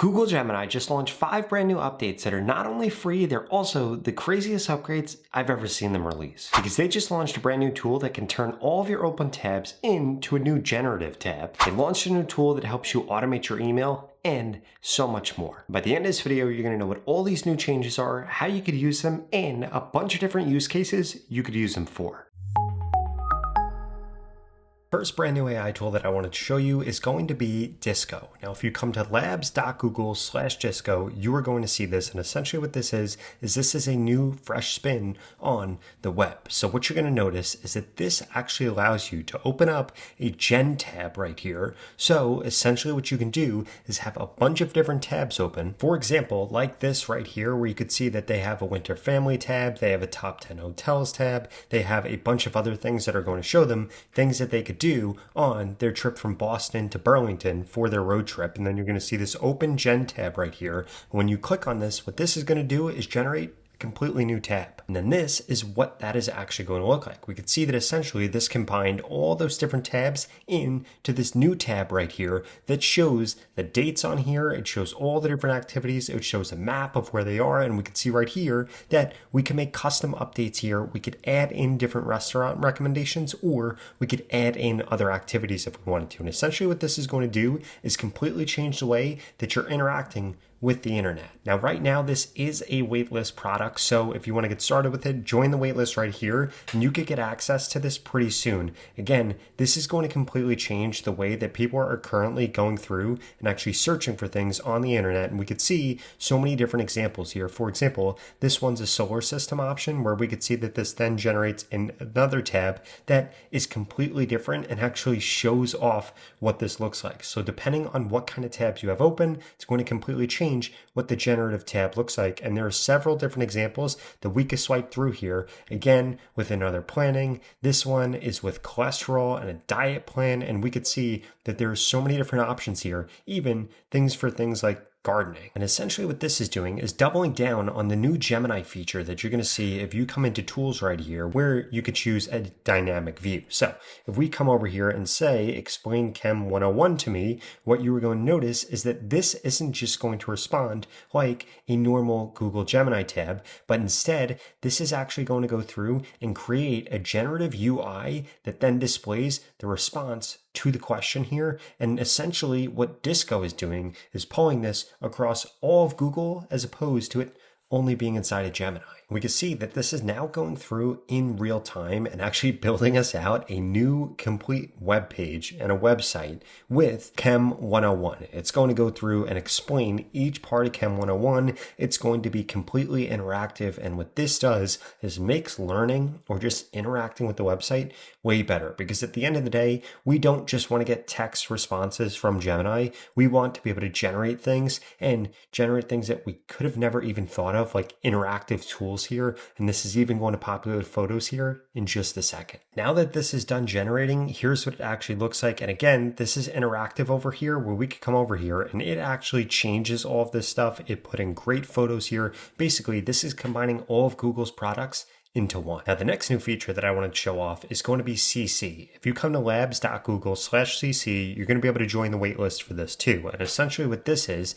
Google Gemini just launched 5 brand new updates that are not only free, they're also the craziest upgrades I've ever seen them release. Because they just launched a brand new tool that can turn all of your open tabs into a new generative tab. They launched a new tool that helps you automate your email, and so much more. By the end of this video, you're going to know what all these new changes are, how you could use them, and a bunch of different use cases you could use them for. First brand new AI tool that I wanted to show you is going to be Disco. Now, if you come to labs.google/Disco, you are going to see this. And essentially what this is this is a new fresh spin on the web. So what you're going to notice is that this actually allows you to open up a Gen tab right here. So essentially what you can do is have a bunch of different tabs open. For example, like this right here, where you could see that they have a winter family tab, they have a top 10 hotels tab, they have a bunch of other things that are going to show them things that they could do on their trip from Boston to Burlington for their road trip. And then you're going to see this open Gen tab right here. When you click on this, what this is going to do is generate completely new tab. And then this is what that is actually going to look like. We could see that essentially this combined all those different tabs into this new tab right here that shows the dates on here. It shows all the different activities. It shows a map of where they are. And we can see right here that we can make custom updates here. We could add in different restaurant recommendations, or we could add in other activities if we wanted to. And essentially what this is going to do is completely change the way that you're interacting with the internet. Now, right now, this is a waitlist product. So if you want to get started with it, join the waitlist right here and you could get access to this pretty soon. Again, this is going to completely change the way that people are currently going through and actually searching for things on the internet. And we could see so many different examples here. For example, this one's a solar system option where we could see that this then generates in another tab that is completely different and actually shows off what this looks like. So depending on what kind of tabs you have open, it's going to completely change what the generative tab looks like. And there are several different examples that we could swipe through here. Again, with another planning, this one is with cholesterol and a diet plan. And we could see that there are so many different options here, even things for things like gardening. And essentially what this is doing is doubling down on the new Gemini feature that you're going to see if you come into tools right here, where you could choose a dynamic view. So if we come over here and say, explain Chem 101 to me, what you are going to notice is that this isn't just going to respond like a normal Google Gemini tab, but instead this is actually going to go through and create a generative UI that then displays the response to the question here. And essentially what Disco is doing is pulling this across all of Google as opposed to it only being inside of Gemini. We can see that this is now going through in real time and actually building us out a new complete web page and a website with Chem 101. It's going to go through and explain each part of Chem 101. It's going to be completely interactive. And what this does is makes learning or just interacting with the website way better, because at the end of the day, we don't just want to get text responses from Gemini. We want to be able to generate things that we could have never even thought of, like interactive tools here. And this is even going to populate photos here in just a second. Now that this is done generating, here's what it actually looks like. And again, this is interactive over here, where we could come over here and it actually changes all of this stuff. It put in great photos here. Basically, this is combining all of Google's products into one. Now, the next new feature that I wanted to show off is going to be CC. If you come to labs.google/CC, you're going to be able to join the waitlist for this too. And essentially what this is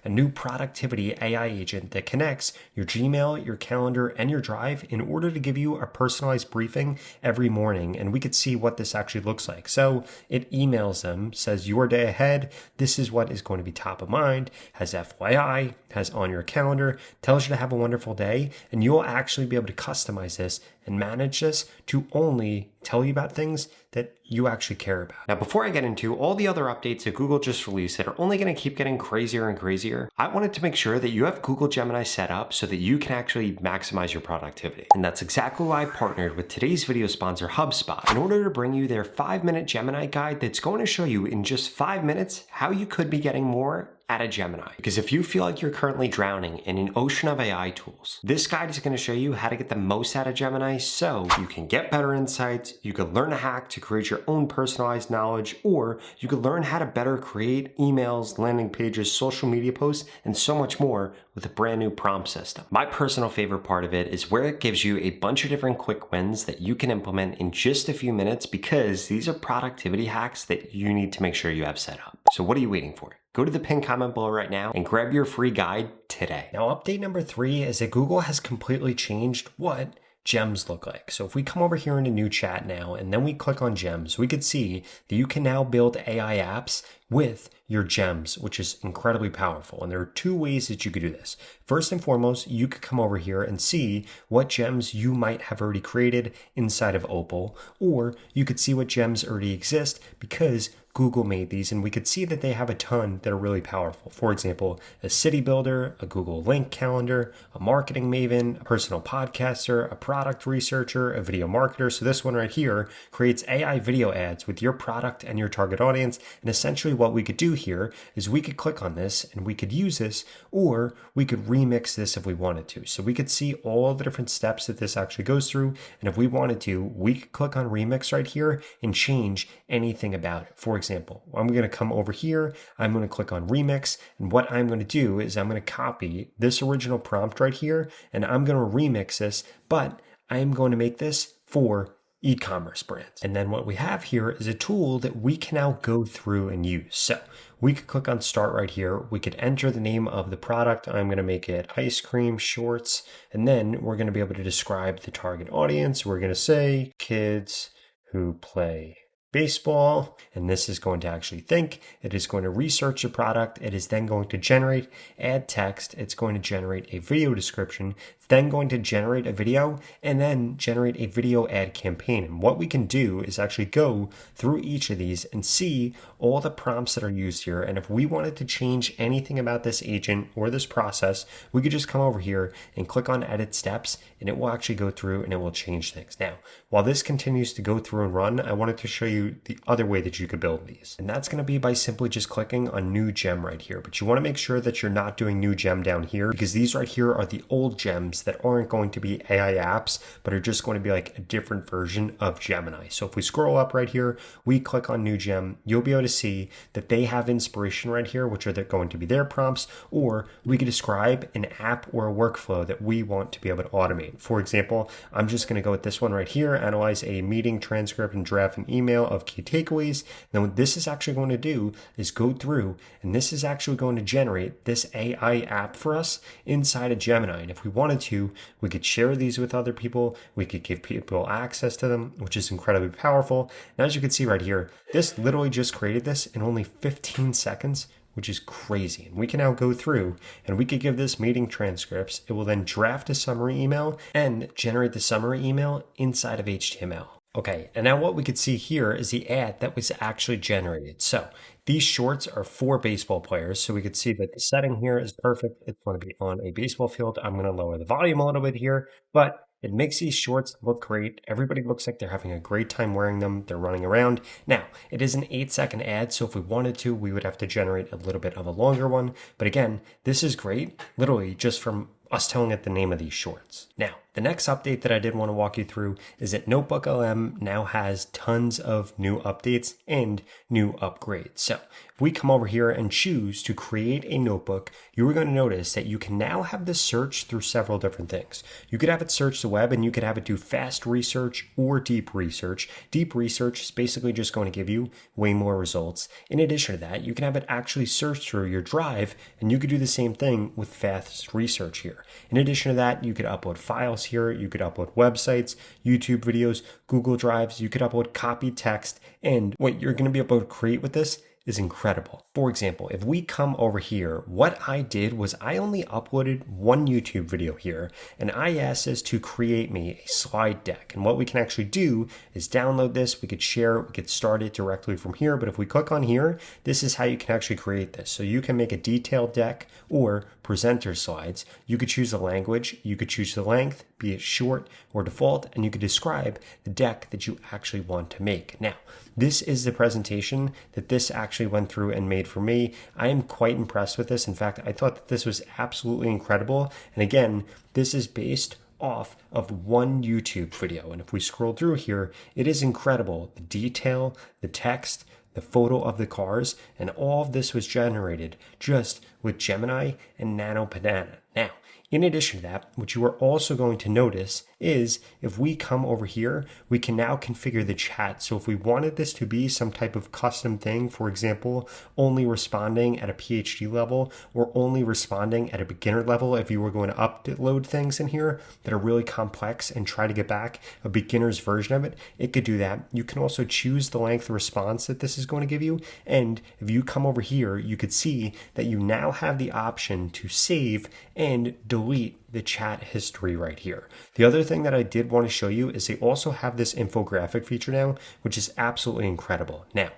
a new productivity AI agent that connects your Gmail, your calendar, and your Drive in order to give you a personalized briefing every morning. And we could see what this actually looks like. So it emails them, says your day ahead, this is what is going to be top of mind, has FYI, has on your calendar, tells you to have a wonderful day, and you'll actually be able to customize this and manage this to only tell you about things that you actually care about. Now, before I get into all the other updates that Google just released that are only going to keep getting crazier and crazier, I wanted to make sure that you have Google Gemini set up so that you can actually maximize your productivity. And that's exactly why I partnered with today's video sponsor, HubSpot, in order to bring you their 5-minute Gemini guide that's going to show you in just 5 minutes how you could be getting more out of Gemini. Because if you feel like you're currently drowning in an ocean of AI tools, this guide is going to show you how to get the most out of Gemini so you can get better insights, you can learn a hack to create your own personalized knowledge, or you can learn how to better create emails, landing pages, social media posts, and so much more with a brand new prompt system. My personal favorite part of it is where it gives you a bunch of different quick wins that you can implement in just a few minutes, because these are productivity hacks that you need to make sure you have set up. So what are you waiting for? Go to the pinned comment below right now and grab your free guide today. Now, update number 3 is that Google has completely changed what gems look like. So if we come over here into new chat now, and then we click on gems, we could see that you can now build AI apps with your gems, which is incredibly powerful. And there are 2 ways that you could do this. First and foremost, you could come over here and see what gems you might have already created inside of Opal, or you could see what gems already exist because Google made these, and we could see that they have a ton that are really powerful. For example, a city builder, a Google Link calendar, a marketing maven, a personal podcaster, a product researcher, a video marketer. So this one right here creates AI video ads with your product and your target audience. And essentially what we could do here is we could click on this and we could use this, or we could remix this if we wanted to. So we could see all the different steps that this actually goes through. And if we wanted to, we could click on remix right here and change anything about it. For example, I'm going to come over here, I'm going to click on remix, and what I'm going to do is I'm going to copy this original prompt right here, and I'm going to remix this, but I'm going to make this for e-commerce brands. And then what we have here is a tool that we can now go through and use. So we could click on start right here. We could enter the name of the product. I'm going to make it ice cream shorts. And then we're going to be able to describe the target audience. We're going to say kids who play baseball, and this is going to actually think. It is going to research the product. It is then going to generate ad text. It's going to generate a video description. It's then going to generate a video and then generate a video ad campaign. And what we can do is actually go through each of these and see all the prompts that are used here. And if we wanted to change anything about this agent or this process, we could just come over here and click on edit steps, and it will actually go through and it will change things. Now, while this continues to go through and run, I wanted to show you the other way that you could build these. And that's going to be by simply just clicking on new gem right here. But you want to make sure that you're not doing new gem down here, because these right here are the old gems that aren't going to be AI apps, but are just going to be like a different version of Gemini. So if we scroll up right here, we click on new gem, you'll be able to see that they have inspiration right here, which are going to be their prompts, or we could describe an app or a workflow that we want to be able to automate. For example, I'm just going to go with this one right here, analyze a meeting transcript and draft an email of key takeaways. Now what this is actually going to do is go through, and this is actually going to generate this AI app for us inside of Gemini. And if we wanted to, we could share these with other people. We could give people access to them, which is incredibly powerful. And as you can see right here, this literally just created this in only 15 seconds, which is crazy. And we can now go through and we could give this meeting transcripts. It will then draft a summary email and generate the summary email inside of HTML. Okay, and now what we could see here is the ad that was actually generated. So these shorts are for baseball players. So we could see that the setting here is perfect. It's going to be on a baseball field. I'm going to lower the volume a little bit here, but it makes these shorts look great. Everybody looks like they're having a great time wearing them. They're running around. Now, it is an 8-second ad, so if we wanted to, we would have to generate a little bit of a longer one. But again, this is great, literally just from us telling it the name of these shorts. Now, the next update that I did want to walk you through is that NotebookLM now has tons of new updates and new upgrades. So if we come over here and choose to create a notebook, you are going to notice that you can now have this search through several different things. You could have it search the web, and you could have it do fast research or deep research. Deep research is basically just going to give you way more results. In addition to that, you can have it actually search through your drive, and you could do the same thing with fast research here. In addition to that, you could upload files here, you could upload websites, YouTube videos, Google Drives, you could upload copied text, and what you're going to be able to create with this is incredible. For example, if we come over here, what I did was I only uploaded one YouTube video here, and I asked this to create me a slide deck. And what we can actually do is download this, we could share it, we could start it directly from here. But if we click on here, this is how you can actually create this. So you can make a detailed deck or presenter slides. You could choose the language, you could choose the length, be it short or default, and you could describe the deck that you actually want to make. Now, this is the presentation that this actually went through and made for me. I am quite impressed with this. In fact, I thought that this was absolutely incredible. And again, this is based off of one YouTube video. And if we scroll through here, it is incredible. The detail, the text, the photo of the cars, and all of this was generated just with Gemini and Nano Banana. Now, in addition to that, what you are also going to notice is if we come over here, we can now configure the chat. So if we wanted this to be some type of custom thing, for example, only responding at a PhD level or only responding at a beginner level, if you were going to upload things in here that are really complex and try to get back a beginner's version of it, it could do that. You can also choose the length of response that this is going to give you. And if you come over here, you could see that you now have the option to save and delete the chat history right here. The other thing that I did want to show you is they also have this infographic feature now, which is absolutely incredible. Now,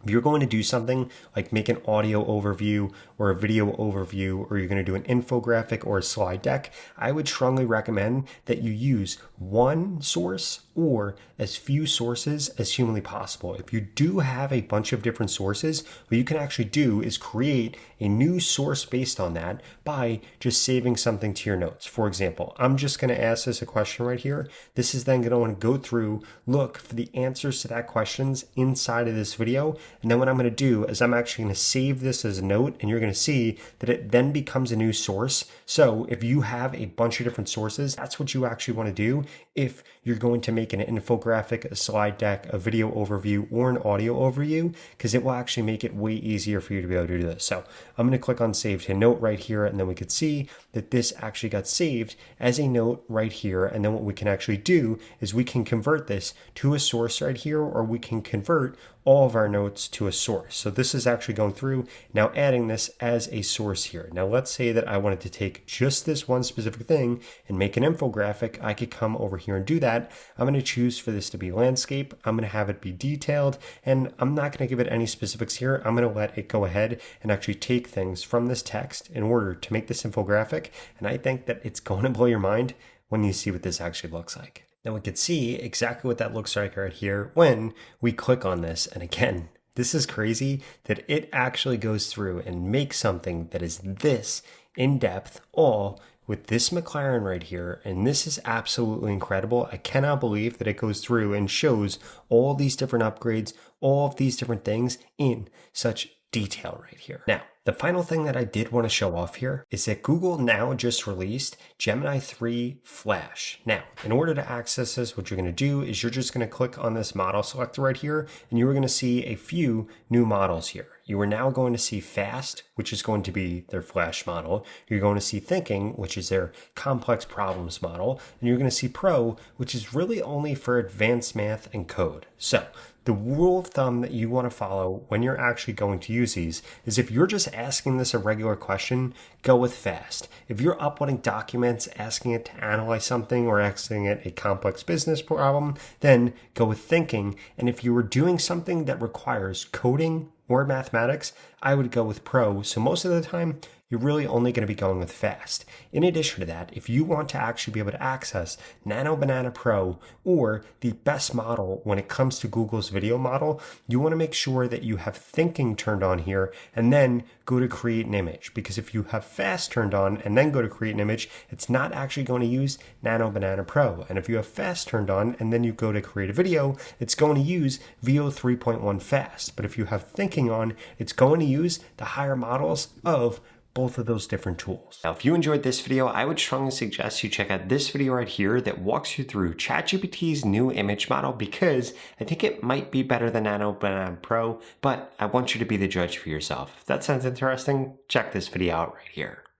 if you're going to do something like make an audio overview or a video overview, or you're going to do an infographic or a slide deck, I would strongly recommend that you use one source or as few sources as humanly possible. If you do have a bunch of different sources, what you can actually do is create a new source based on that by just saving something to your notes. For example, I'm just going to ask this a question right here. This is then going to want to go through, look for the answers to that questions inside of this video. And then what I'm going to do is I'm actually going to save this as a note, and you're going to see that it then becomes a new source. So if you have a bunch of different sources, that's what you actually want to do if you're going to make an infographic, a slide deck, a video overview, or an audio overview, because it will actually make it way easier for you to be able to do this. So I'm going to click on save to note right here, and then we could see that this actually got saved as a note right here. And then what we can actually do is we can convert this to a source right here, or we can convert all of our notes to a source. So this is actually going through now adding this as a source here. Now let's say that I wanted to take just this one specific thing and make an infographic. I could come over here and do that. I'm going to choose for this to be landscape. I'm going to have it be detailed, and I'm not going to give it any specifics here. I'm going to let it go ahead and actually take things from this text in order to make this infographic. And I think that it's going to blow your mind when you see what this actually looks like. Now we can see exactly what that looks like right here when we click on this. And again, this is crazy that it actually goes through and makes something that is this in depth, all with this McLaren right here. And this is absolutely incredible. I cannot believe that it goes through and shows all these different upgrades, all of these different things in such detail right here. Now, the final thing that I did want to show off here is that Google now just released Gemini 3 Flash. Now, in order to access this, what you're going to do is you're just going to click on this model selector right here, and you're going to see a few new models here. You are now going to see Fast, which is going to be their Flash model. You're going to see Thinking, which is their complex problems model. And you're going to see Pro, which is really only for advanced math and code. So the rule of thumb that you want to follow when you're actually going to use these is if you're just asking this a regular question, go with Fast. If you're uploading documents, asking it to analyze something or asking it a complex business problem, then go with Thinking. And if you were doing something that requires coding or mathematics, I would go with Pro. So most of the time, you're really only going to be going with Fast. In addition to that, if you want to actually be able to access Nano Banana Pro or the best model when it comes to Google's video model, you want to make sure that you have Thinking turned on here and then go to create an image. Because if you have Fast turned on and then go to create an image, it's not actually going to use Nano Banana Pro. And if you have Fast turned on and then you go to create a video, it's going to use VO 3.1 Fast. But if you have Thinking on, it's going to use the higher models of both of those different tools. Now, if you enjoyed this video, I would strongly suggest you check out this video right here that walks you through ChatGPT's new image model, because I think it might be better than Nano Banana Pro, but I want you to be the judge for yourself. If that sounds interesting, check this video out right here.